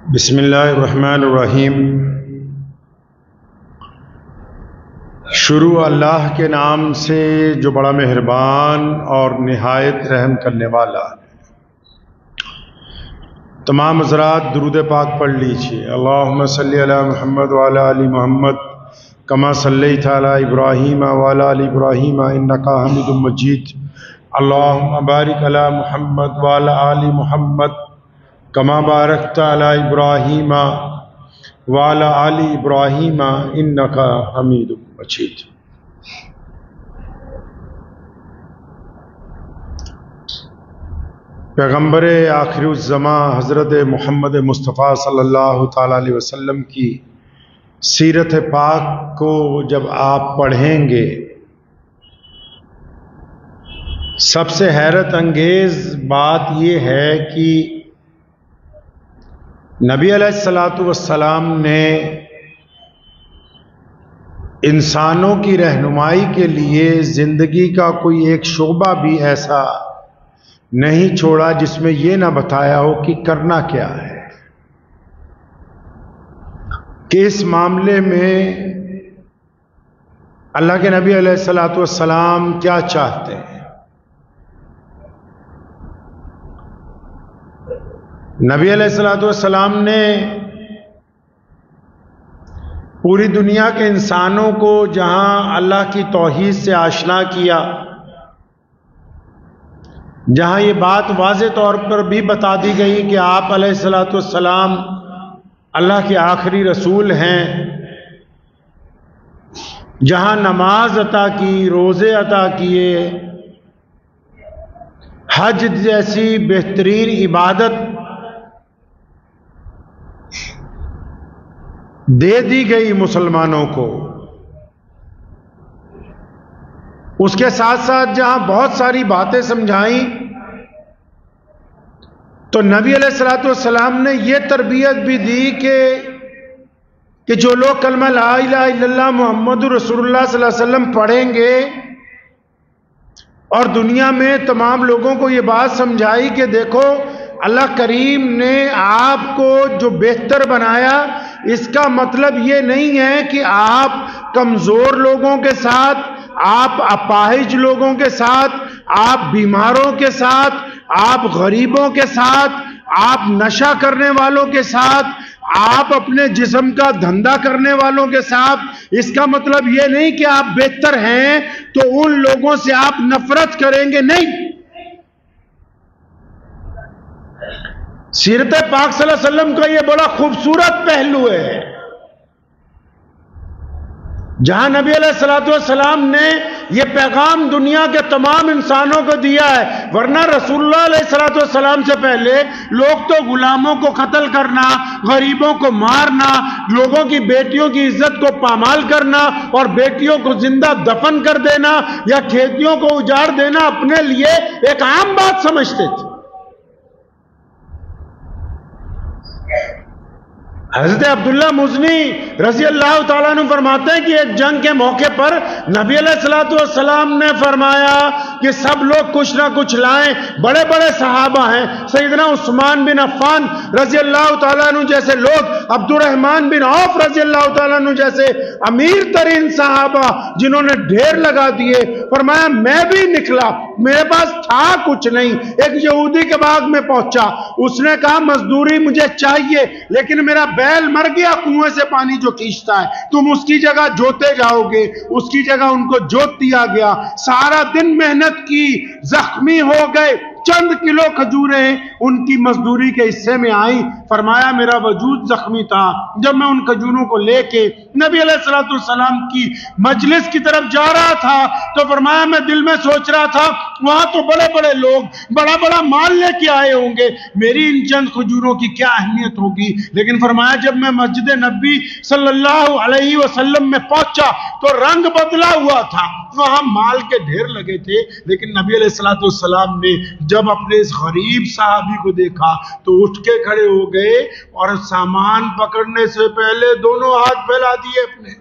بسم اللہ الرحمن الرحیم۔ شروع اللہ کے نام سے جو بڑا مہربان اور نہایت رحم کرنے والا ہے۔ تمام حضرات درود پاک پڑھ لیجیے۔ اللہم صلی علی محمد وعلی آل محمد کما صلیت علی ابراہیم وعلی آل ابراہیم انک حمید مجید۔ اللہم بارک علی محمد وعلی آل محمد کما بارکت علی ابراہیم وعلی آل ابراہیم انک حمید مجید۔ پیغمبر آخر الزماں حضرت محمد مصطفیٰ صلی اللہ تعالیٰ علیہ وسلم کی سیرت پاک کو جب آپ پڑھیں گے، سب سے حیرت انگیز بات یہ ہے کہ نبی علیہ الصلوۃ والسلام نے انسانوں کی رہنمائی کے لیے زندگی کا کوئی ایک شعبہ بھی ایسا نہیں چھوڑا جس میں یہ نہ بتایا ہو کہ کرنا کیا ہے، کہ اس معاملے میں اللہ کے نبی علیہ الصلوۃ والسلام کیا چاہتے ہیں۔ نبی علیہ الصلوۃ والسلام نے پوری دنیا کے انسانوں کو جہاں اللہ کی توحید سے آشنا کیا، جہاں یہ بات واضح طور پر بھی بتا دی گئی کہ آپ علیہ الصلوۃ والسلام اللہ کے آخری رسول ہیں، جہاں نماز عطا کی، روزے عطا کیے، حج جیسی بہترین عبادت دے دی گئی مسلمانوں کو، اس کے ساتھ ساتھ جہاں بہت ساری باتیں سمجھائیں، تو نبی علیہ الصلوۃ والسلام نے یہ تربیت بھی دی کہ جو لوگ کلمہ لا الہ الا اللہ محمد رسول اللہ صلی اللہ علیہ وسلم پڑھیں گے، اور دنیا میں تمام لوگوں کو یہ بات سمجھائی کہ دیکھو اللہ کریم نے آپ کو جو بہتر بنایا، اس کا مطلب یہ نہیں ہے کہ آپ کمزور لوگوں کے ساتھ، آپ اپاہج لوگوں کے ساتھ، آپ بیماروں کے ساتھ، آپ غریبوں کے ساتھ، آپ نشہ کرنے والوں کے ساتھ، آپ اپنے جسم کا دھندا کرنے والوں کے ساتھ، اس کا مطلب یہ نہیں کہ آپ بہتر ہیں تو ان لوگوں سے آپ نفرت کریں گے، نہیں۔ سیرت پاک صلی اللہ علیہ وسلم کا یہ بڑا خوبصورت پہلو ہے، جہاں نبی علیہ الصلوۃ والسلام نے یہ پیغام دنیا کے تمام انسانوں کو دیا ہے۔ ورنہ رسول اللہ علیہ الصلوۃ والسلام سے پہلے لوگ تو غلاموں کو قتل کرنا، غریبوں کو مارنا، لوگوں کی بیٹیوں کی عزت کو پامال کرنا اور بیٹیوں کو زندہ دفن کر دینا یا کھیتیوں کو اجاڑ دینا اپنے لیے ایک عام بات سمجھتے تھے۔ حضرت عبداللہ مزنی رضی اللہ تعالیٰ عنہ فرماتے ہیں کہ ایک جنگ کے موقع پر نبی علیہ الصلوۃ والسلام نے فرمایا کہ سب لوگ کچھ نہ کچھ لائیں۔ بڑے بڑے صحابہ ہیں، سیدنا عثمان بن عفان رضی اللہ تعالیٰ عنہ جیسے لوگ، عبد الرحمن بن عوف رضی اللہ تعالیٰ عنہ جیسے امیر ترین صحابہ جنہوں نے ڈھیر لگا دیے۔ فرمایا میں بھی نکلا، میرے پاس تھا کچھ نہیں۔ ایک یہودی کے باغ میں پہنچا، اس نے کہا مزدوری مجھے چاہیے، لیکن میرا بیل مر گیا کنویں سے پانی جو کھینچتا ہے، تم اس کی جگہ جوتے جاؤ گے۔ اس کی جگہ ان کو جوت دیا گیا، سارا دن محنت کی، زخمی ہو گئے، چند کلو کھجوریں ان کی مزدوری کے حصے میں آئیں۔ فرمایا میرا وجود زخمی تھا، جب میں ان کھجوروں کو لے کے نبی علیہ الصلوۃ والسلام کی مجلس کی طرف جا رہا تھا تو فرمایا میں دل میں سوچ رہا تھا وہاں تو بڑے بڑے لوگ بڑا بڑا مال لے کے آئے ہوں گے، میری ان چند کھجوروں کی کیا اہمیت ہوگی۔ لیکن فرمایا جب میں مسجد نبی صلی اللہ علیہ وسلم میں پہنچا تو رنگ بدلا ہوا تھا، وہاں مال کے ڈھیر لگے تھے، لیکن نبی علیہ الصلوۃ والسلام نے جب اپنے اس غریب صحابی کو دیکھا تو اٹھ کے کھڑے ہو گئے اور سامان پکڑنے سے پہلے دونوں ہاتھ پھیلا دیے اپنے۔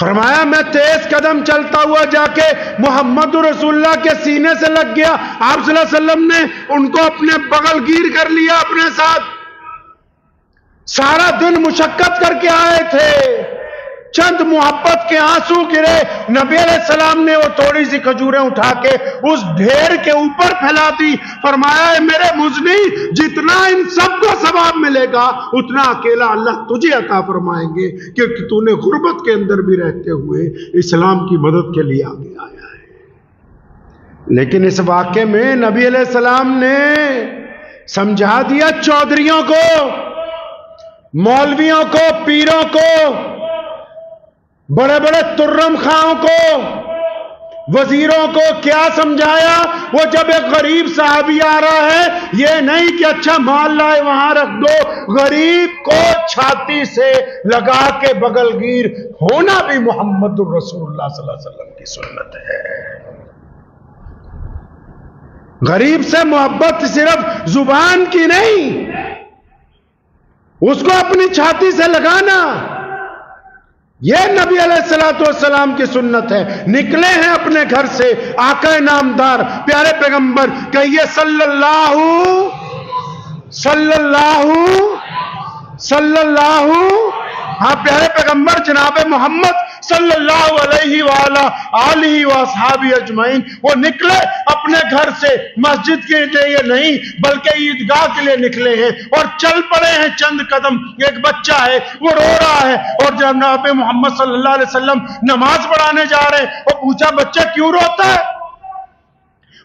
فرمایا میں تیز قدم چلتا ہوا جا کے محمد رسول اللہ کے سینے سے لگ گیا. آپ صلی اللہ علیہ وسلم نے ان کو اپنے بغل گیر کر لیا اپنے ساتھ. سارا دن مشقت کر کے آئے تھے, چند محبت کے آنسو گرے. نبی علیہ السلام نے وہ تھوڑی سی کھجوریں اٹھا کے اس ڈھیر کے اوپر پھیلا دی. فرمایا اے میرے مزنی, جتنا ان سب کو ثواب ملے گا اتنا اکیلا اللہ تجھے عطا فرمائیں گے, کیونکہ تو نے غربت کے اندر بھی رہتے ہوئے اسلام کی مدد کے لیے آگے آیا ہے. لیکن اس واقعے میں نبی علیہ السلام نے سمجھا دیا چودھریوں کو, مولویوں کو, پیروں کو, بڑے بڑے ترم خاؤں کو, وزیروں کو. کیا سمجھایا؟ وہ جب ایک غریب صحابی آ رہا ہے, یہ نہیں کہ اچھا مال لائے وہاں رکھ دو, غریب کو چھاتی سے لگا کے بغل گیر ہونا بھی محمد الرسول اللہ صلی اللہ علیہ وسلم کی سنت ہے. غریب سے محبت صرف زبان کی نہیں, اس کو اپنی چھاتی سے لگانا, یہ نبی علیہ السلام کی سنت ہے. نکلے ہیں اپنے گھر سے آقا نامدار پیارے پیغمبر, کہیے صلی اللہ ہاں پیارے پیغمبر جناب محمد صلی اللہ علیہ وآلہ آلہ وصحابہ اجمعین. وہ نکلے اپنے گھر سے مسجد کے لیے نہیں بلکہ عیدگاہ کے لیے نکلے ہیں, اور چل پڑے ہیں چند قدم. ایک بچہ ہے وہ رو رہا ہے, اور جناب محمد صلی اللہ علیہ وسلم نماز پڑھانے جا رہے ہیں. وہ پوچھا بچہ کیوں روتا ہے؟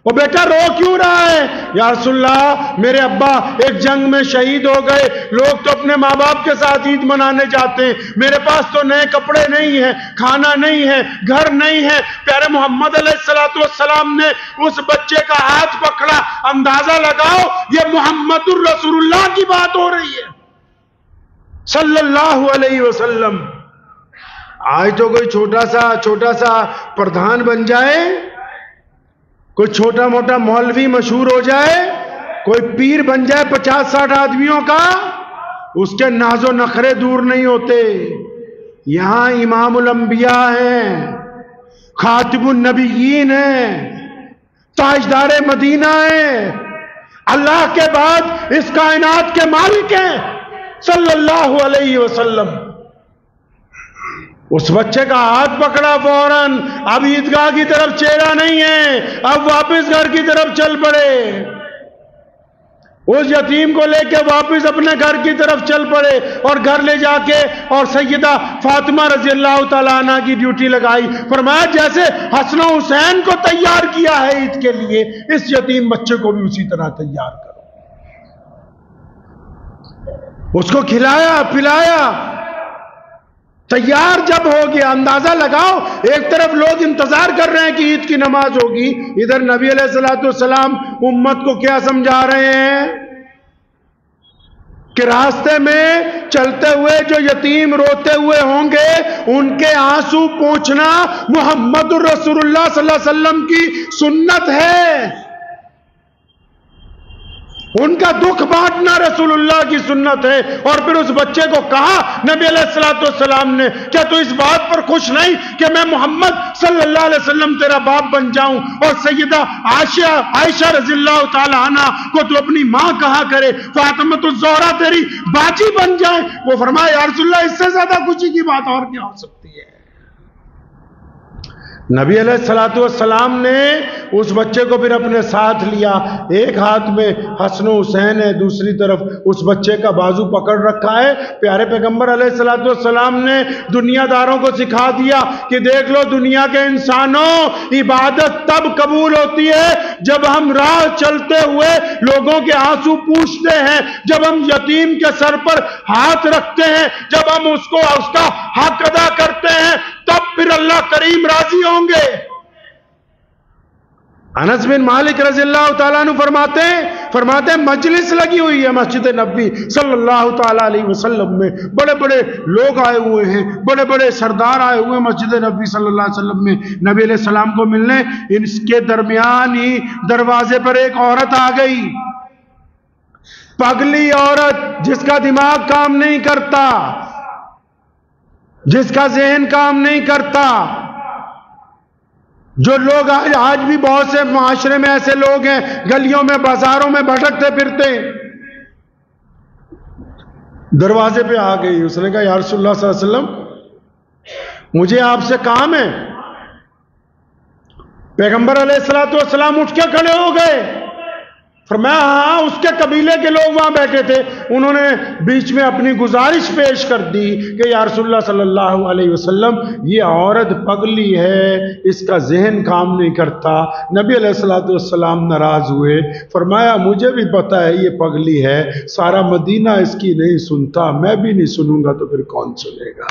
وہ بیٹا رو کیوں رہا ہے؟ یا رسول اللہ میرے ابا ایک جنگ میں شہید ہو گئے, لوگ تو اپنے ماں باپ کے ساتھ عید منانے جاتے ہیں, میرے پاس تو نئے کپڑے نہیں ہیں, کھانا نہیں ہے, گھر نہیں ہے. پیارے محمد علیہ السلام نے اس بچے کا ہاتھ پکڑا. اندازہ لگاؤ یہ محمد الرسول اللہ کی بات ہو رہی ہے صلی اللہ علیہ وسلم. آج تو کوئی چھوٹا سا پردھان بن جائے, کوئی چھوٹا موٹا مولوی مشہور ہو جائے, کوئی پیر بن جائے 50-60 آدمیوں کا, اس کے ناز و نخرے دور نہیں ہوتے. یہاں امام الانبیاء ہیں, خاتم النبیین ہیں, تاجدار مدینہ ہیں, اللہ کے بعد اس کائنات کے مالک ہیں صلی اللہ علیہ وسلم. اس بچے کا ہاتھ پکڑا فوراً. اب عیدگاہ کی طرف چہرہ نہیں ہے, اب واپس گھر کی طرف چل پڑے. اس یتیم کو لے کے واپس اپنے گھر کی طرف چل پڑے, اور گھر لے جا کے اور سیدہ فاطمہ رضی اللہ تعالیٰ عنہ کی ڈیوٹی لگائی. فرمایا جیسے حسن و حسین کو تیار کیا ہے عید کے لیے, اس یتیم بچے کو بھی اسی طرح تیار کرو. اس کو کھلایا پلایا, تیار جب ہو گیا. اندازہ لگاؤ, ایک طرف لوگ انتظار کر رہے ہیں کہ عید کی نماز ہوگی, ادھر نبی علیہ السلام امت کو کیا سمجھا رہے ہیں کہ راستے میں چلتے ہوئے جو یتیم روتے ہوئے ہوں گے ان کے آنسو پوچھنا محمد الرسول اللہ صلی اللہ علیہ وسلم کی سنت ہے. ان کا دکھ بانٹنا رسول اللہ کی سنت ہے. اور پھر اس بچے کو کہا نبی علیہ السلام نے, کیا تو اس بات پر خوش نہیں کہ میں محمد صلی اللہ علیہ وسلم تیرا باپ بن جاؤں, اور سیدہ عائشہ رضی اللہ تعالی عنہ کو تو اپنی ماں کہا کرے, فاطمۃ الزہرا تیری باجی بن جائے. وہ فرمایا یا رسول اللہ اس سے زیادہ خوشی کی بات اور کیا ہو سکتی ہے. نبی علیہ السلام نے اس بچے کو پھر اپنے ساتھ لیا. ایک ہاتھ میں حسن و حسین ہے, دوسری طرف اس بچے کا بازو پکڑ رکھا ہے. پیارے پیغمبر علیہ السلام نے دنیا داروں کو سکھا دیا کہ دیکھ لو دنیا کے انسانوں, عبادت تب قبول ہوتی ہے جب ہم راہ چلتے ہوئے لوگوں کے آنسو پوچھتے ہیں, جب ہم یتیم کے سر پر ہاتھ رکھتے ہیں, جب ہم اس کا حق ادا کرتے ہیں, تب پھر اللہ کریم راضی ہوں گے. انس بن مالک رضی اللہ تعالیٰ عنہ فرماتے ہیں مجلس لگی ہوئی ہے مسجد نبوی صلی اللہ تعالیٰ علیہ وسلم میں, بڑے بڑے لوگ آئے ہوئے ہیں, بڑے بڑے سردار آئے ہوئے مسجد نبوی صلی اللہ علیہ وسلم میں نبی علیہ السلام کو ملنے. اس کے درمیان ہی دروازے پر ایک عورت آ گئی, پگلی عورت جس کا دماغ کام نہیں کرتا, جس کا ذہن کام نہیں کرتا. جو لوگ آج بھی بہت سے معاشرے میں ایسے لوگ ہیں گلیوں میں بازاروں میں بھٹکتے پھرتے. دروازے پہ آ گئی, اس نے کہا یا رسول اللہ صلی اللہ علیہ وسلم مجھے آپ سے کام ہے. پیغمبر علیہ الصلوۃ والسلام اٹھ کے کھڑے ہو گئے. فرمایا ہاں. اس کے قبیلے کے لوگ وہاں بیٹھے تھے, انہوں نے بیچ میں اپنی گزارش پیش کر دی کہ یا رسول اللہ صلی اللہ علیہ وسلم یہ عورت پگلی ہے, اس کا ذہن کام نہیں کرتا. نبی علیہ الصلوۃ والسلام ناراض ہوئے. فرمایا مجھے بھی پتا ہے یہ پگلی ہے, سارا مدینہ اس کی نہیں سنتا, میں بھی نہیں سنوں گا تو پھر کون سنے گا.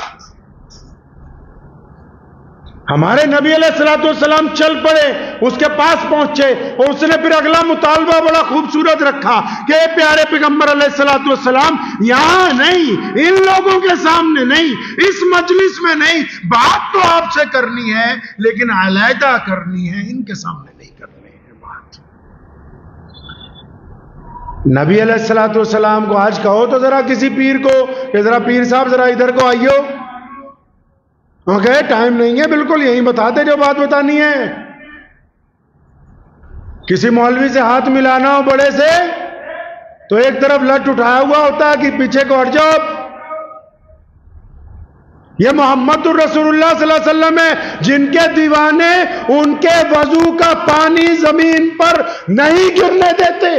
ہمارے نبی علیہ الصلوۃ والسلام چل پڑے, اس کے پاس پہنچے اور اس نے پھر اگلا مطالبہ بڑا خوبصورت رکھا کہ اے پیارے پیغمبر علیہ الصلوۃ والسلام یہاں نہیں, ان لوگوں کے سامنے نہیں, اس مجلس میں نہیں, بات تو آپ سے کرنی ہے لیکن علیحدہ کرنی ہے, ان کے سامنے نہیں کرنی ہے بات. نبی علیہ الصلوۃ والسلام کو آج کہو تو ذرا کسی پیر کو کہ ذرا پیر صاحب ذرا ادھر کو آئیو, ٹائم نہیں ہے, بالکل یہی بتاتے جو بات بتانی ہے. کسی مولوی سے ہاتھ ملانا ہو بڑے سے تو ایک طرف لٹ اٹھایا ہوا ہوتا ہے کہ پیچھے کو ہٹ جاؤ. یہ محمد الرسول اللہ صلی اللہ علیہ وسلم ہے, جن کے دیوانے ان کے وضو کا پانی زمین پر نہیں گرنے دیتے.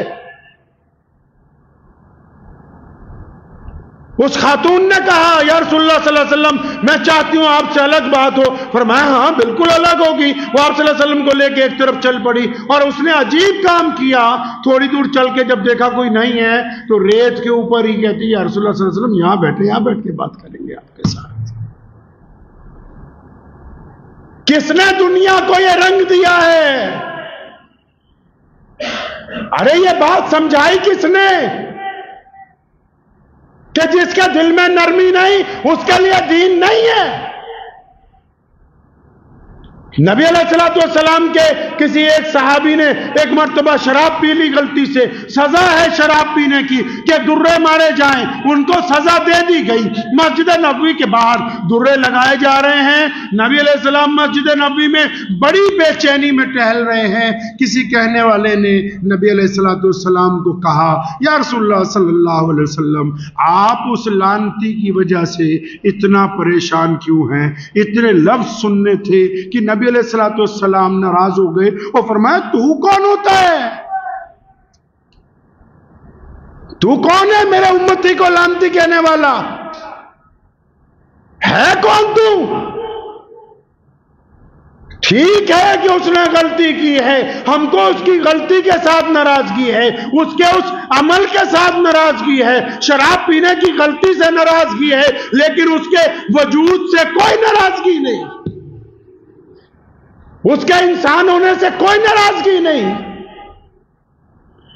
اس خاتون نے کہا یا رسول اللہ صلی اللہ علیہ وسلم میں چاہتی ہوں آپ سے الگ بات ہو. فرمایا ہاں بالکل الگ ہوگی. وہ آپ صلی اللہ علیہ وسلم کو لے کے ایک طرف چل پڑی اور اس نے عجیب کام کیا. تھوڑی دور چل کے جب دیکھا کوئی نہیں ہے تو ریت کے اوپر ہی کہتی یا رسول اللہ صلی اللہ علیہ وسلم یہاں بیٹھے, یہاں بیٹھ کے بات کریں گے آپ کے ساتھ. کس نے دنیا کو یہ رنگ دیا ہے؟ ارے یہ بات سمجھائی کس نے کہ جس کے دل میں نرمی نہیں اس کے لیے دین نہیں ہے. نبی علیہ الصلوۃ والسلام کے کسی ایک صحابی نے ایک مرتبہ شراب پی لی غلطی سے, سزا ہے شراب پینے کی کہ درے مارے جائیں, ان کو سزا دے دی گئی. مسجد نبوی کے باہر درے لگائے جا رہے ہیں. نبی علیہ السلام مسجد نبوی میں بڑی بے چینی میں ٹہل رہے ہیں. کسی کہنے والے نے نبی علیہ الصلوۃ والسلام کو کہا یا رسول اللہ صلی اللہ علیہ وسلم آپ اس لعنتی کی وجہ سے اتنا پریشان کیوں ہیں؟ اتنے لفظ سننے تھے کہ نبی علیہ الصلوۃ والسلام ناراض ہو گئے اور فرمایا تو کون ہوتا ہے؟ تو کون ہے میرے امتی کو لعنتی کہنے والا؟ ہے کون تو؟ ٹھیک ہے کہ اس نے غلطی کی ہے, ہم کو اس کی غلطی کے ساتھ ناراضگی ہے, اس کے اس عمل کے ساتھ ناراضگی ہے, شراب پینے کی غلطی سے ناراضگی ہے, لیکن اس کے وجود سے کوئی ناراضگی نہیں, اس کے انسان ہونے سے کوئی ناراضگی نہیں.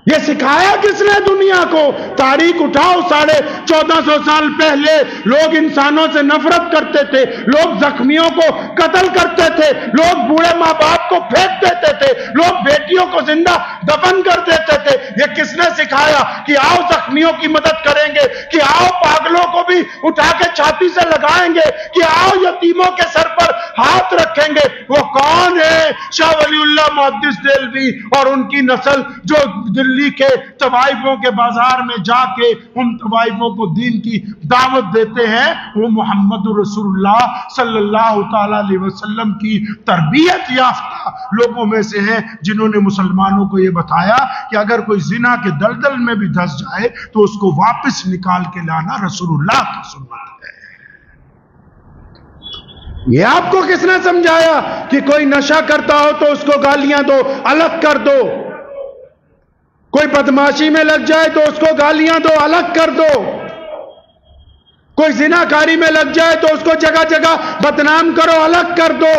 یہ سکھایا کس نے دنیا کو؟ تاریخ اٹھاؤ, 1450 سال پہلے لوگ انسانوں سے نفرت کرتے تھے, لوگ زخمیوں کو قتل کرتے تھے, لوگ بوڑھے ماں باپ کو پھینک دیتے تھے, لوگ بیٹیوں کو زندہ دفن کر دیتے تھے. یہ کس نے سکھایا کہ آؤ زخمیوں کی مدد کریں گے, کہ آؤ پاگلوں کو بھی اٹھا کے چھاتی سے لگائیں گے, کہ آؤ یتیموں کے سر پر ہاتھ رکھیں گے؟ وہ کون ہے؟ شاہ ولی اللہ محدث دہلوی اور ان کی نسل جو دلی کے طوائفوں کے بازار میں جا کے ان طوائفوں کو دین کی دعوت دیتے ہیں. وہ محمد رسول اللہ صلی اللہ تعالی علیہ وسلم کی تربیت یافتہ لوگوں میں سے ہیں, جنہوں نے مسلمانوں کو یہ بتایا کہ اگر کوئی زنا کے دلدل میں بھی دھس جائے تو اس کو واپس نکال کے لانا رسول اللہ کی سنت ہے. یہ آپ کو کس نے سمجھایا کہ کوئی نشہ کرتا ہو تو اس کو گالیاں دو, الگ کر دو, کوئی بدماشی میں لگ جائے تو اس کو گالیاں دو, الگ کر دو, کوئی زناکاری میں لگ جائے تو اس کو جگہ جگہ بدنام کرو, الگ کر دو,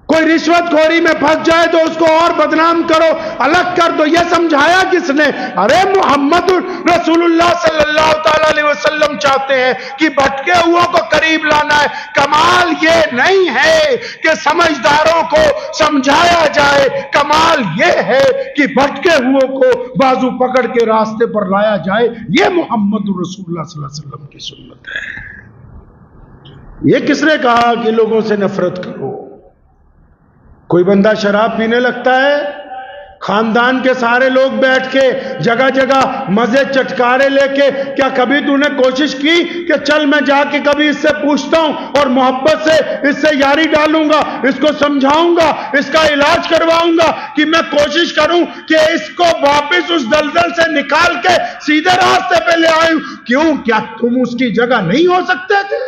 کوئی رشوت خوری میں پھنس جائے تو اس کو اور بدنام کرو, الگ کر دو. یہ سمجھایا کس نے؟ ارے محمد رسول اللہ صلی اللہ تعالی علیہ وسلم چاہتے ہیں کہ بھٹکے ہوا کو قریب لانا ہے. کمال یہ نہیں ہے کہ سمجھداروں کو سمجھایا جائے, کمال یہ ہے کہ بھٹکے ہوئے کو بازو پکڑ کے راستے پر لایا جائے. یہ محمد رسول اللہ صلی اللہ علیہ وسلم کی سنت ہے. یہ کس نے کہا کہ لوگوں سے نفرت کرو؟ کوئی بندہ شراب پینے لگتا ہے، خاندان کے سارے لوگ بیٹھ کے جگہ جگہ مزے چٹکارے لے کے، کیا کبھی تو نے کوشش کی کہ چل میں جا کے کبھی اس سے پوچھتا ہوں اور محبت سے اس سے یاری ڈالوں گا، اس کو سمجھاؤں گا، اس کا علاج کرواؤں گا، کہ میں کوشش کروں کہ اس کو واپس اس دلدل سے نکال کے سیدھے راستے پہ لے آؤں؟ کیوں؟ کیا تم اس کی جگہ نہیں ہو سکتے تھے؟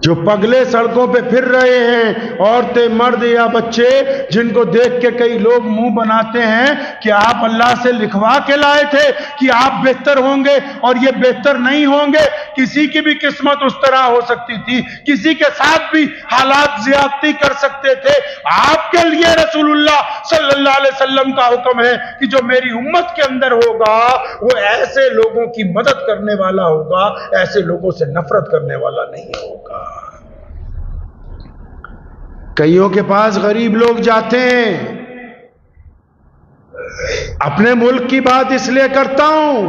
جو پگلے سڑکوں پہ پھر رہے ہیں، عورتیں، مرد یا بچے، جن کو دیکھ کے کئی لوگ منہ بناتے ہیں کہ آپ اللہ سے لکھوا کے لائے تھے کہ آپ بہتر ہوں گے، اور یہ بہتر نہیں ہوں گے۔ کسی کی بھی قسمت اس طرح ہو سکتی تھی، کسی کے ساتھ بھی حالات زیادتی کر سکتے تھے۔ آپ کے لیے رسول اللہ صلی اللہ علیہ وسلم کا حکم ہے کہ جو میری امت کے اندر ہوگا وہ ایسے لوگوں کی مدد کرنے والا ہوگا، ایسے لوگوں سے نفرت کرنے والا نہیں ہوگا۔ کئیوں کے پاس غریب لوگ جاتے ہیں، اپنے ملک کی بات اس لیے کرتا ہوں،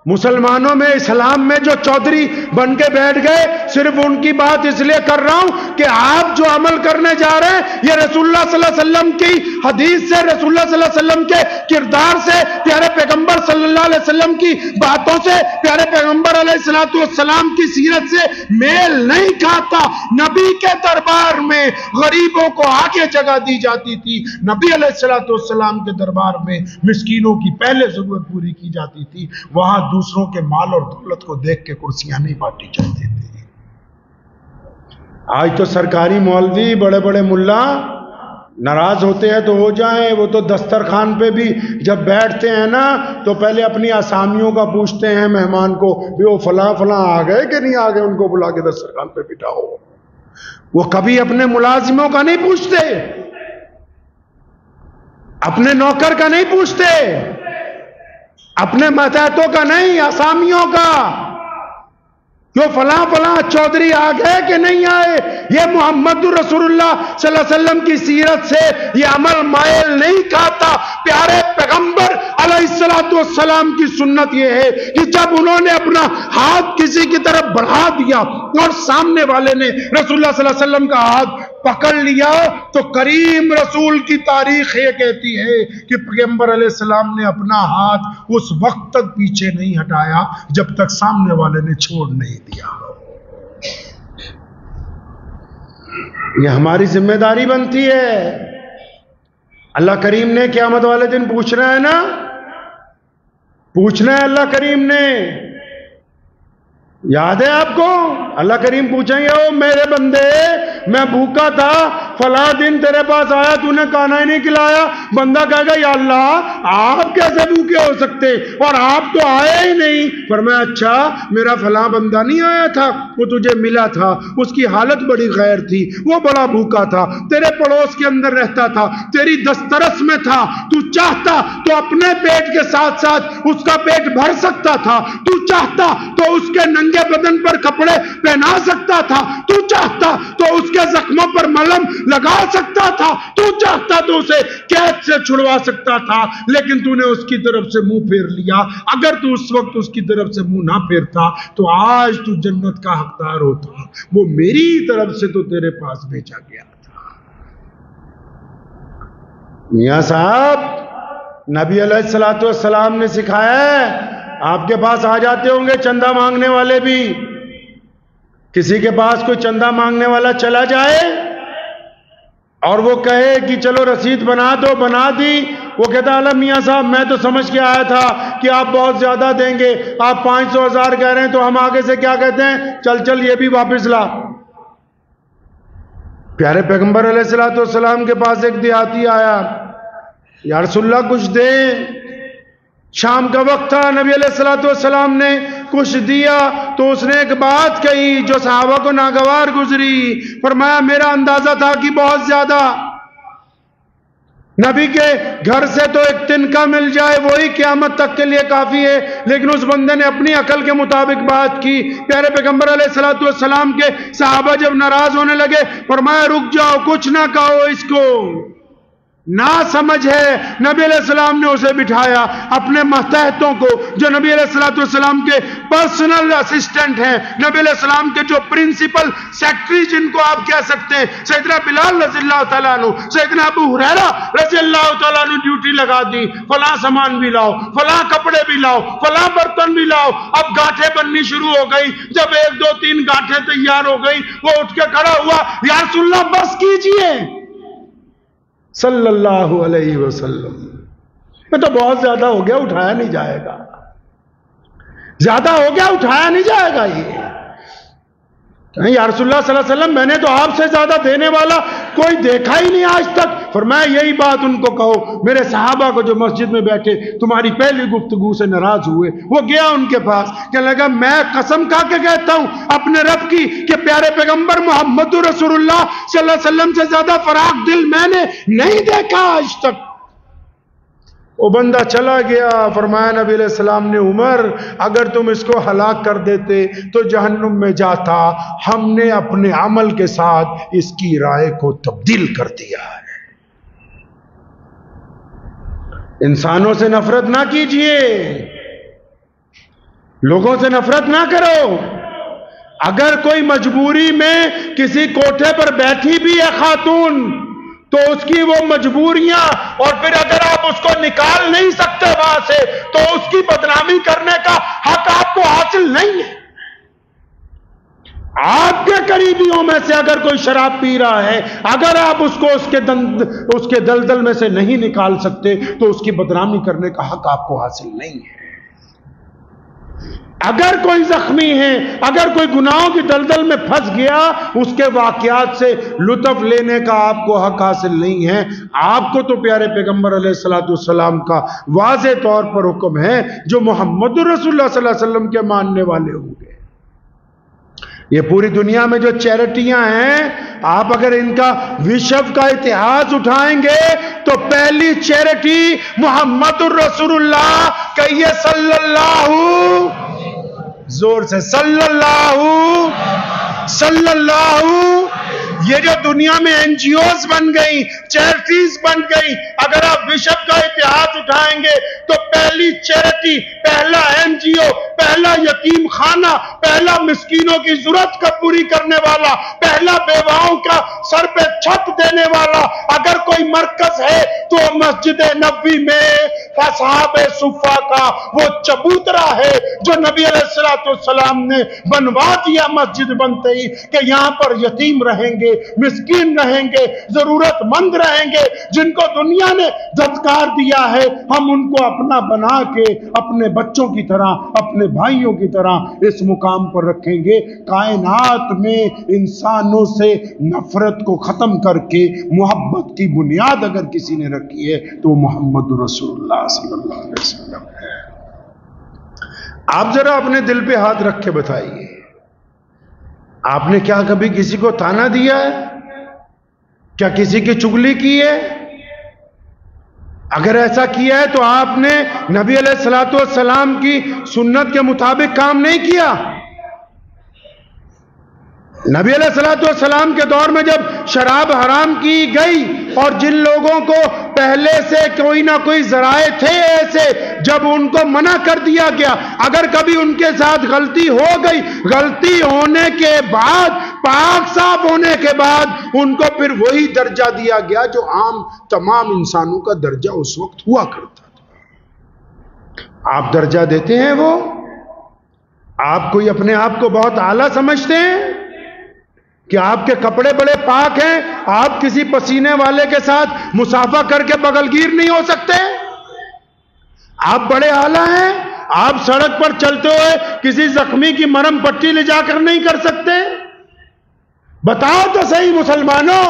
مسلمانوں میں، اسلام میں جو چودھری بن کے بیٹھ گئے، صرف ان کی بات اس لیے کر رہا ہوں کہ آپ جو عمل کرنے جا رہے ہیں یہ رسول اللہ صلی اللہ علیہ وسلم کی حدیث سے، رسول اللہ صلی اللہ علیہ وسلم کے کردار سے، پیارے پیغمبر صلی اللہ علیہ وسلم کی باتوں سے، پیارے پیغمبر علیہ السلام کی سیرت سے میل نہیں کھاتا۔ نبی کے دربار میں غریبوں کو آگے جگہ دی جاتی تھی، نبی علیہ السلام کے دربار میں مسکینوں کی پہلے ضرورت پوری کی جاتی تھی، وہاں دوسروں کے مال اور دولت کو دیکھ کے کرسیاں نہیں بانٹی جاتی تھی۔ آج تو سرکاری مولوی، بڑے بڑے ملا ناراض ہوتے ہیں تو ہو جائیں، وہ تو دسترخوان پہ بھی جب بیٹھتے ہیں نا تو پہلے اپنی اسامیوں کا پوچھتے ہیں مہمان کو، بھی وہ فلاں فلاں آ گئے کہ نہیں آ گئے، ان کو بلا کے دسترخوان پہ بٹھاؤ۔ وہ کبھی اپنے ملازموں کا نہیں پوچھتے، اپنے نوکر کا نہیں پوچھتے، اپنے ماتحتوں کا نہیں، اسامیوں کا، جو فلاں فلاں چودھری آ گئے کہ نہیں آئے۔ یہ محمد رسول اللہ صلی اللہ علیہ وسلم کی سیرت سے یہ عمل مائل نہیں کھاتا۔ پیارے پیغمبر علیہ السلام کی سنت یہ ہے کہ جب انہوں نے اپنا ہاتھ کسی کی طرف بڑھا دیا اور سامنے والے نے رسول اللہ صلی اللہ علیہ وسلم کا ہاتھ پکڑ لیا، تو کریم رسول کی تاریخ یہ کہتی ہے کہ پیغمبر علیہ السلام نے اپنا ہاتھ اس وقت تک پیچھے نہیں ہٹایا جب تک سامنے والے نے چھوڑ نہیں دیا۔ یہ ہماری ذمہ داری بنتی ہے۔ اللہ کریم نے قیامت والے دن پوچھنا ہے نا، پوچھنا ہے اللہ کریم نے، یاد ہے آپ کو؟ اللہ کریم پوچھیں گے، او میرے بندے، میں بھوکا تھا، فلاں دن تیرے پاس آیا، تو نے کھانا ہی نہیں کھلایا۔ بندہ کہے گا، یا اللہ آپ کیسے بھوکے ہو سکتے، اور آپ تو آئے ہی نہیں۔ فرمایا، اچھا میرا فلاں بندہ نہیں آیا تھا، وہ تجھے ملا تھا، اس کی حالت بڑی غیر تھی، وہ بڑا بھوکا تھا، تیرے پڑوس کے اندر رہتا تھا، تیری دسترس میں تھا، تو چاہتا تو اپنے پیٹ کے ساتھ ساتھ اس کا پیٹ بھر سکتا تھا، تو چاہتا تو اس کے ننگے بدن پر کپڑے پہنا سکتا تھا، تو چاہتا تو اس کے زخموں پر ملہم لگا سکتا تھا، تو چاہتا تو اسے قید سے چھڑوا سکتا تھا، لیکن تو نے اس کی طرف سے منہ پھیر لیا۔ اگر تو اس وقت اس کی طرف سے منہ نہ پھیرتا تو آج تو جنت کا حقدار ہوتا، وہ میری طرف سے تو تیرے پاس بھیجا گیا تھا۔ میاں صاحب، نبی علیہ السلام نے سکھایا ہے، آپ کے پاس آ جاتے ہوں گے چندہ مانگنے والے بھی، کسی کے پاس کوئی چندہ مانگنے والا چلا جائے اور وہ کہے کہ چلو رسید بنا دو، بنا دی، وہ کہتا ہے میاں صاحب میں تو سمجھ کے آیا تھا کہ آپ بہت زیادہ دیں گے، آپ 500,000 کہہ رہے ہیں، تو ہم آگے سے کیا کہتے ہیں، چل چل یہ بھی واپس لا۔ پیارے پیغمبر علیہ السلام کے پاس ایک دیہاتی آیا، یا رسول اللہ کچھ دیں۔ شام کا وقت تھا، نبی علیہ السلام نے کچھ دیا تو اس نے ایک بات کہی جو صحابہ کو ناگوار گزری۔ فرمایا، میرا اندازہ تھا کہ بہت زیادہ، نبی کے گھر سے تو ایک تنکا مل جائے وہی قیامت تک کے لیے کافی ہے، لیکن اس بندے نے اپنی عقل کے مطابق بات کی۔ پیارے پیغمبر علیہ السلام کے صحابہ جب ناراض ہونے لگے، فرمایا رک جاؤ، کچھ نہ کہو اس کو، نا سمجھ ہے۔ نبی علیہ السلام نے اسے بٹھایا، اپنے ماتحتوں کو جو نبی علیہ السلام کے پرسنل اسسٹنٹ ہیں، نبی علیہ السلام کے جو پرنسپل سیکٹری جن کو آپ کہہ سکتے ہیں، سیدنا بلال رضی اللہ تعالیٰ عنہ، سیدنا ابو ہریرہ رضی اللہ تعالیٰ عنہ ڈیوٹی لگا دی، فلاں سامان بھی لاؤ، فلاں کپڑے بھی لاؤ، فلاں برتن بھی لاؤ۔ اب گاٹھیں بننی شروع ہو گئی، جب 1 2 3 گاٹھیں تیار ہو گئی، وہ اٹھ کے کھڑا ہوا، یا رسول اللہ بس کیجئے صلی اللہ علیہ وسلم، یہ تو بہت زیادہ ہو گیا، اٹھایا نہیں جائے گا، زیادہ ہو گیا، اٹھایا نہیں جائے گا۔ یہ یا رسول اللہ صلی اللہ علیہ وسلم میں نے تو آپ سے زیادہ دینے والا کوئی دیکھا ہی نہیں آج تک۔ فرمایا یہی بات ان کو کہو، میرے صحابہ کو جو مسجد میں بیٹھے تمہاری پہلی گفتگو سے ناراض ہوئے۔ وہ گیا ان کے پاس، کہنے لگا میں قسم کھا کے کہتا ہوں اپنے رب کی کہ پیارے پیغمبر محمد رسول اللہ صلی اللہ علیہ وسلم سے زیادہ فراخ دل میں نے نہیں دیکھا آج تک۔ وہ بندہ چلا گیا۔ فرمایا نبی علیہ السلام نے، عمر اگر تم اس کو ہلاک کر دیتے تو جہنم میں جاتا، ہم نے اپنے عمل کے ساتھ اس کی رائے کو تبدیل کر دیا ہے۔ انسانوں سے نفرت نہ کیجئے، لوگوں سے نفرت نہ کرو۔ اگر کوئی مجبوری میں کسی کوٹھے پر بیٹھی بھی ہے خاتون تو اس کی وہ مجبوریاں، اور پھر اگر آپ اس کو نکال نہیں سکتے وہاں سے تو اس کی بدنامی کرنے کا حق آپ کو حاصل نہیں ہے۔ آپ کے قریبیوں میں سے اگر کوئی شراب پی رہا ہے، اگر آپ اس کو اس کے دلدل میں سے نہیں نکال سکتے تو اس کی بدنامی کرنے کا حق آپ کو حاصل نہیں ہے۔ اگر کوئی زخمی ہے، اگر کوئی گناہوں کی دلدل میں پھنس گیا، اس کے واقعات سے لطف لینے کا آپ کو حق حاصل نہیں ہے۔ آپ کو تو پیارے پیغمبر علیہ السلام کا واضح طور پر حکم ہے، جو محمد رسول اللہ صلی اللہ علیہ وسلم کے ماننے والے ہوں گے۔ یہ پوری دنیا میں جو چیریٹیاں ہیں، آپ اگر ان کا وشو کا اتہاس اٹھائیں گے تو پہلی چیریٹی محمد الرسول اللہ، کہیے صلی اللہ، زور سے صلی اللہ۔ یہ جو دنیا میں این جی اوز بن گئی، چیریٹیز بن گئی، اگر آپ وشو کا اتہاس اٹھائیں گے تو پہلی چیریٹی، پہلا این جی او، پہلا یتیم خانہ، پہلا مسکینوں کی ضرورت کا پوری کرنے والا، پہلا بیواؤں کا سر پہ چھت دینے والا اگر کوئی مرکز ہے تو مسجد نبوی میں اصحاب صفہ کا وہ چبوترا ہے جو نبی علیہ السلام نے بنوا دیا مسجد بنتے ہی، کہ یہاں پر یتیم رہیں گے، مسکین رہیں گے، ضرورت مند رہیں گے، جن کو دنیا نے دھتکار دیا ہے، ہم ان کو اپنا بنا کے اپنے بچوں کی طرح، اپنے بھائیوں کی طرح اس مقام پر رکھیں گے۔ کائنات میں انسانوں سے نفرت کو ختم کر کے محبت کی بنیاد اگر کسی نے رکھی ہے تو محمد رسول اللہ صلی اللہ علیہ وسلم ہے۔ آپ ذرا اپنے دل پہ ہاتھ رکھ کے بتائیے، آپ نے کیا کبھی کسی کو تانا دیا ہے؟ کیا کسی کی چغلی کی ہے؟ اگر ایسا کیا ہے تو آپ نے نبی علیہ السلام کی سنت کے مطابق کام نہیں کیا۔ نبی علیہ السلام کے دور میں جب شراب حرام کی گئی اور جن لوگوں کو پہلے سے کوئی نہ کوئی ذرائع تھے ایسے، جب ان کو منع کر دیا گیا، اگر کبھی ان کے ساتھ غلطی ہو گئی، غلطی ہونے کے بعد، پاک صاف ہونے کے بعد ان کو پھر وہی درجہ دیا گیا جو عام تمام انسانوں کا درجہ اس وقت ہوا کرتا تھا۔ آپ درجہ دیتے ہیں؟ وہ آپ کوئی اپنے آپ کو بہت اعلیٰ سمجھتے ہیں کہ آپ کے کپڑے بڑے پاک ہیں، آپ کسی پسینے والے کے ساتھ مصافحہ کر کے بغل گیر نہیں ہو سکتے؟ آپ بڑے اعلیٰ ہیں، آپ سڑک پر چلتے ہوئے کسی زخمی کی مرہم پٹی لے جا کر نہیں کر سکتے؟ بتاؤ تو صحیح مسلمانوں۔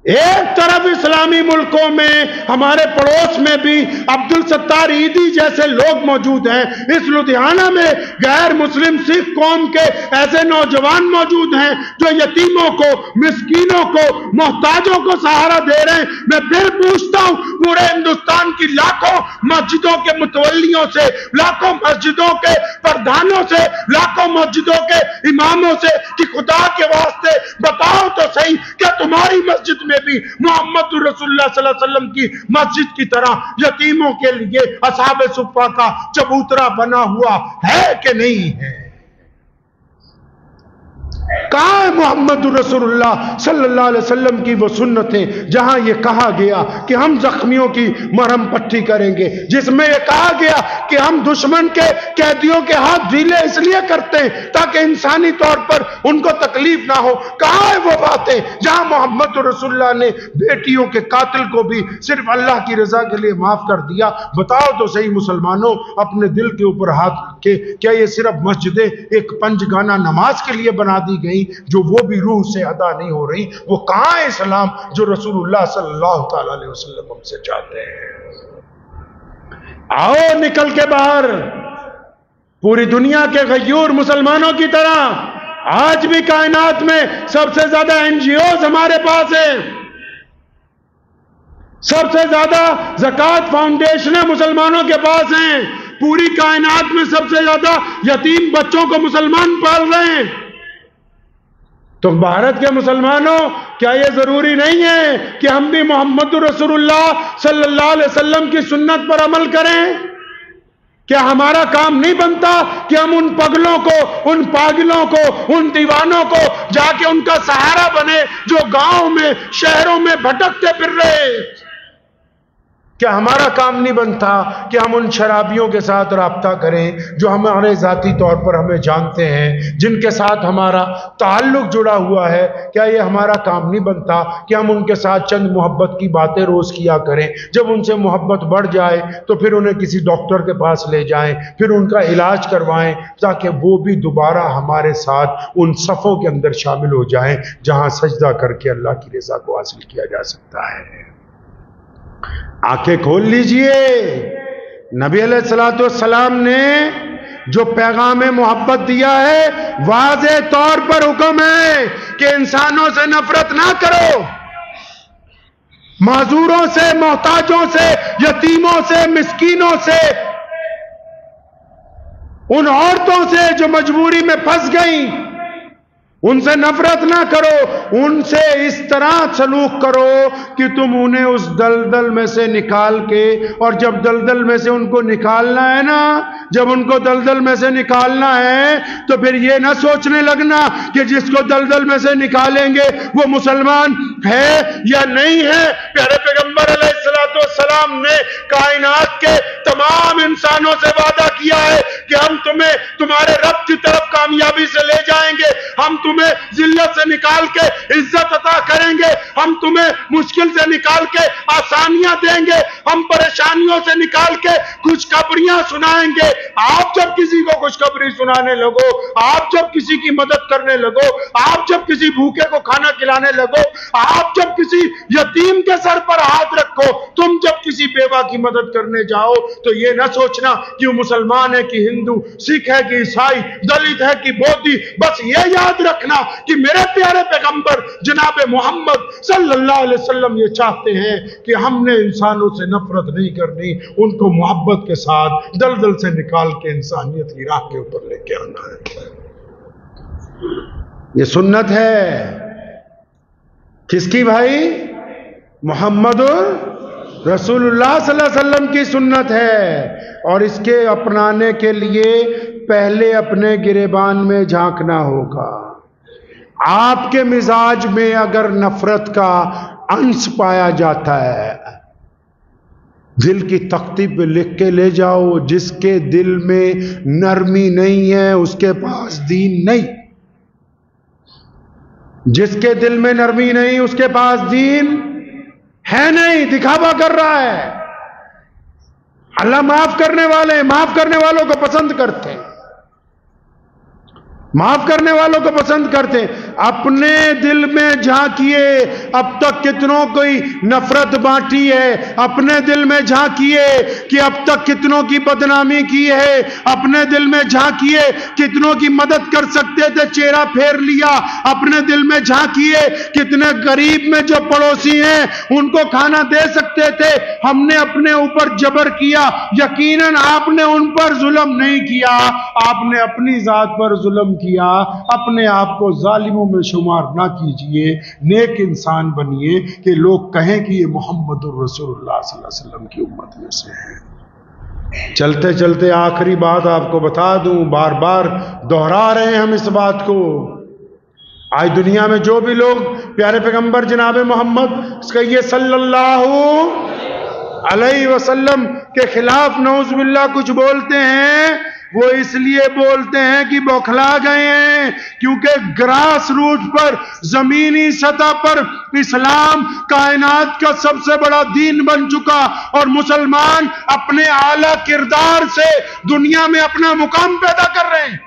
ایک طرف اسلامی ملکوں میں، ہمارے پڑوس میں بھی عبدالستار عیدی جیسے لوگ موجود ہیں، اس لدھیانہ میں غیر مسلم سکھ قوم کے ایسے نوجوان موجود ہیں جو یتیموں کو، مسکینوں کو، محتاجوں کو سہارا دے رہے ہیں۔ میں پھر پوچھتا ہوں، پورے ہندوستان کی لاکھوں مسجدوں کے متولیوں سے، لاکھوں مسجدوں کے پردھانوں سے، لاکھوں مسجدوں کے اماموں سے کہ خدا کے واسطے بتاؤ تو صحیح، کیا تمہاری مسجد میں میں بھی محمد رسول اللہ صلی اللہ علیہ وسلم کی مسجد کی طرح یتیموں کے لیے اصحاب صفہ کا چبوترا بنا ہوا ہے کہ نہیں ہے؟ کہاں ہے محمد رسول اللہ صلی اللہ علیہ وسلم کی وہ سنتیں جہاں یہ کہا گیا کہ ہم زخمیوں کی مرہم پٹی کریں گے، جس میں یہ کہا گیا کہ ہم دشمن کے قیدیوں کے ہاتھ ڈھیلے اس لیے کرتے ہیں تاکہ انسانی طور پر ان کو تکلیف نہ ہو؟ کہاں ہے وہ باتیں جہاں محمد رسول اللہ نے بیٹیوں کے قاتل کو بھی صرف اللہ کی رضا کے لیے معاف کر دیا؟ بتاؤ تو صحیح مسلمانوں اپنے دل کے اوپر ہاتھ رکھ کے، کیا یہ صرف مسجدیں ایک پنج گانا نماز کے لیے بنا دی گئی جو وہ بھی روح سے ادا نہیں ہو رہی؟ وہ کہاں ہے اسلام جو رسول اللہ صلی اللہ تعالی علیہ وسلم ہم سے چاہتے ہیں؟ آؤ نکل کے باہر، پوری دنیا کے غیور مسلمانوں کی طرح آج بھی کائنات میں سب سے زیادہ NGOs ہمارے پاس ہیں، سب سے زیادہ زکوٰۃ فاؤنڈیشنیں مسلمانوں کے پاس ہیں، پوری کائنات میں سب سے زیادہ یتیم بچوں کو مسلمان پال رہے ہیں۔ تو بھارت کے مسلمانوں کیا یہ ضروری نہیں ہے کہ ہم بھی محمد رسول اللہ صلی اللہ علیہ وسلم کی سنت پر عمل کریں؟ کیا ہمارا کام نہیں بنتا کہ ہم ان پگلوں کو، ان پاگلوں کو، ان دیوانوں کو جا کے ان کا سہارا بنے جو گاؤں میں شہروں میں بھٹکتے پھر رہے؟ کیا ہمارا کام نہیں بنتا کہ ہم ان شرابیوں کے ساتھ رابطہ کریں جو ہمارے ذاتی طور پر ہمیں جانتے ہیں، جن کے ساتھ ہمارا تعلق جڑا ہوا ہے؟ کیا یہ ہمارا کام نہیں بنتا کہ ہم ان کے ساتھ چند محبت کی باتیں روز کیا کریں؟ جب ان سے محبت بڑھ جائے تو پھر انہیں کسی ڈاکٹر کے پاس لے جائیں، پھر ان کا علاج کروائیں تاکہ وہ بھی دوبارہ ہمارے ساتھ ان صفوں کے اندر شامل ہو جائیں جہاں سجدہ کر کے اللہ کی رضا کو حاصل کیا جا سکتا ہے۔ آنکھیں کھول لیجئے، نبی علیہ الصلوۃ والسلام نے جو پیغام محبت دیا ہے واضح طور پر حکم ہے کہ انسانوں سے نفرت نہ کرو، معذوروں سے، محتاجوں سے، یتیموں سے، مسکینوں سے، ان عورتوں سے جو مجبوری میں پھنس گئیں ان سے نفرت نہ کرو، ان سے اس طرح سلوک کرو کہ تم انہیں اس دلدل میں سے نکال کے، اور جب دلدل میں سے ان کو نکالنا ہے نا، جب ان کو دلدل میں سے نکالنا ہے تو پھر یہ نہ سوچنے لگنا کہ جس کو دلدل میں سے نکالیں گے وہ مسلمان ہے یا نہیں ہے۔ پیارے پیغمبر علیہ السلام نے کائنات کے تمام انسانوں سے وعدہ کیا ہے کہ ہم تمہیں تمہارے رب کی طرف کامیابی سے لے جائیں گے، ہم تمہیں ذلت سے نکال کے عزت عطا کریں گے، ہم تمہیں مشکل سے نکال کے آسانیاں دیں گے، ہم پریشانیوں سے نکال کے خوشخبریاں سنائیں گے۔ آپ جب کسی کو خوشخبری سنانے لگو، آپ جب کسی کی مدد کرنے لگو، آپ جب کسی بھوکے کو کھانا کھلانے لگو، آپ جب کسی یتیم کے سر پر ہاتھ رکھو، تم جب کسی بیوہ کی مدد کرنے جاؤ تو یہ نہ سوچنا کہ وہ مسلمان ہے کہ ہندو، سکھ ہے کہ عیسائی، دلت ہے کہ بودھی، بس یہ یاد رکھنا کہ میرے پیارے پیغمبر جناب محمد صلی اللہ علیہ وسلم یہ چاہتے ہیں کہ ہم نے انسانوں سے نفرت نہیں کرنی، ان کو محبت کے ساتھ دلدل سے نکال کے انسانیت کی راہ کے اوپر لے کے آنا ہے۔ یہ سنت ہے کس کی بھائی؟ محمد رسول اللہ صلی اللہ علیہ وسلم کی سنت ہے، اور اس کے اپنانے کے لیے پہلے اپنے گریبان میں جھانکنا ہوگا۔ آپ کے مزاج میں اگر نفرت کا انش پایا جاتا ہے، دل کی تختی پہ لکھ کے لے جاؤ، جس کے دل میں نرمی نہیں ہے اس کے پاس دین نہیں، جس کے دل میں نرمی نہیں اس کے پاس دین ہے نہیں، دکھاوا کر رہا ہے۔ اللہ معاف کرنے والے، معاف کرنے والوں کو پسند کرتے ہیں، معاف کرنے والوں کو پسند کرتے ہیں۔ اپنے دل میں جھانکیے، اب تک کتنوں کی نفرت بانٹی ہے، اپنے دل میں جھانکیے کہ اب تک کتنوں کی بدنامی کی ہے، اپنے دل میں جھانکیے کتنوں کی مدد کر سکتے تھے چہرہ پھیر لیا، اپنے دل میں جھانکیے کتنے غریب میں جو پڑوسی ہیں ان کو کھانا دے سکتے تھے، ہم نے اپنے اوپر جبر کیا۔ یقیناً آپ نے ان پر ظلم نہیں کیا، آپ نے اپنی ذات پر ظلم کیا، اپنے آپ کو ظالموں میں شمار نہ کیجئے، نیک انسان بنیے کہ لوگ کہیں کہ یہ محمد الرسول اللہ صلی اللہ علیہ وسلم کی امت میں سے ہیں۔ چلتے چلتے آخری بات آپ کو بتا دوں، بار بار دہرا رہے ہیں ہم اس بات کو، آج دنیا میں جو بھی لوگ پیارے پیغمبر جناب محمد صلی اللہ علیہ وسلم کے خلاف نعوذ باللہ کچھ بولتے ہیں، وہ اس لیے بولتے ہیں کہ بوکھلا گئے ہیں، کیونکہ گراس روٹ پر، زمینی سطح پر اسلام کائنات کا سب سے بڑا دین بن چکا، اور مسلمان اپنے اعلیٰ کردار سے دنیا میں اپنا مقام پیدا کر رہے ہیں۔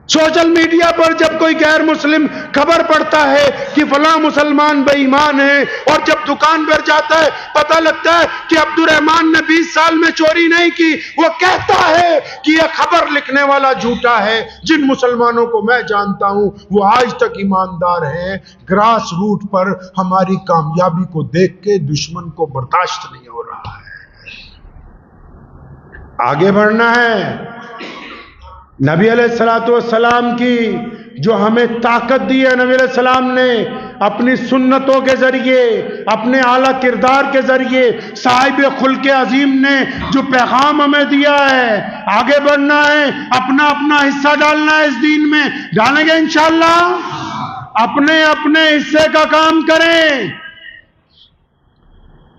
سوشل میڈیا پر جب کوئی غیر مسلم خبر پڑتا ہے کہ فلاں مسلمان بے ایمان ہے، اور جب دکان پر جاتا ہے پتہ لگتا ہے کہ عبد الرحمان نے 20 سال میں چوری نہیں کی، وہ کہتا ہے کہ یہ خبر لکھنے والا جھوٹا ہے۔ جن مسلمانوں کو میں جانتا ہوں وہ آج تک ایماندار ہیں۔ گراس روٹ پر ہماری کامیابی کو دیکھ کے دشمن کو برداشت نہیں ہو رہا ہے۔ آگے بڑھنا ہے۔ نبی علیہ السلام کی جو ہمیں طاقت دی ہے، نبی علیہ السلام نے اپنی سنتوں کے ذریعے، اپنے اعلیٰ کردار کے ذریعے، صاحب خلق عظیم نے جو پیغام ہمیں دیا ہے، آگے بڑھنا ہے، اپنا اپنا حصہ ڈالنا ہے اس دین میں، ڈالیں گے انشاءاللہ۔ اپنے اپنے حصے کا کام کریں،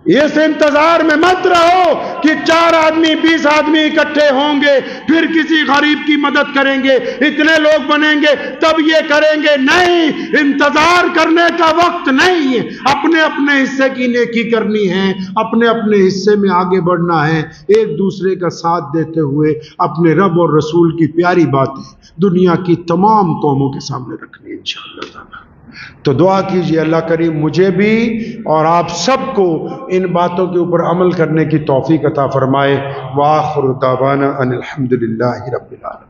اس انتظار میں مت رہو کہ 4 آدمی 20 آدمی اکٹھے ہوں گے پھر کسی غریب کی مدد کریں گے، اتنے لوگ بنیں گے تب یہ کریں گے۔ نہیں، انتظار کرنے کا وقت نہیں ہے، اپنے اپنے حصے کی نیکی کرنی ہے، اپنے اپنے حصے میں آگے بڑھنا ہے، ایک دوسرے کا ساتھ دیتے ہوئے اپنے رب اور رسول کی پیاری باتیں دنیا کی تمام قوموں کے سامنے رکھنی ہے انشاءاللہ تعالی۔ تو دعا کیجئے اللہ کریم مجھے بھی اور آپ سب کو ان باتوں کے اوپر عمل کرنے کی توفیق عطا فرمائے۔ وآخر دعوانا ان الحمدللہ رب العالمین۔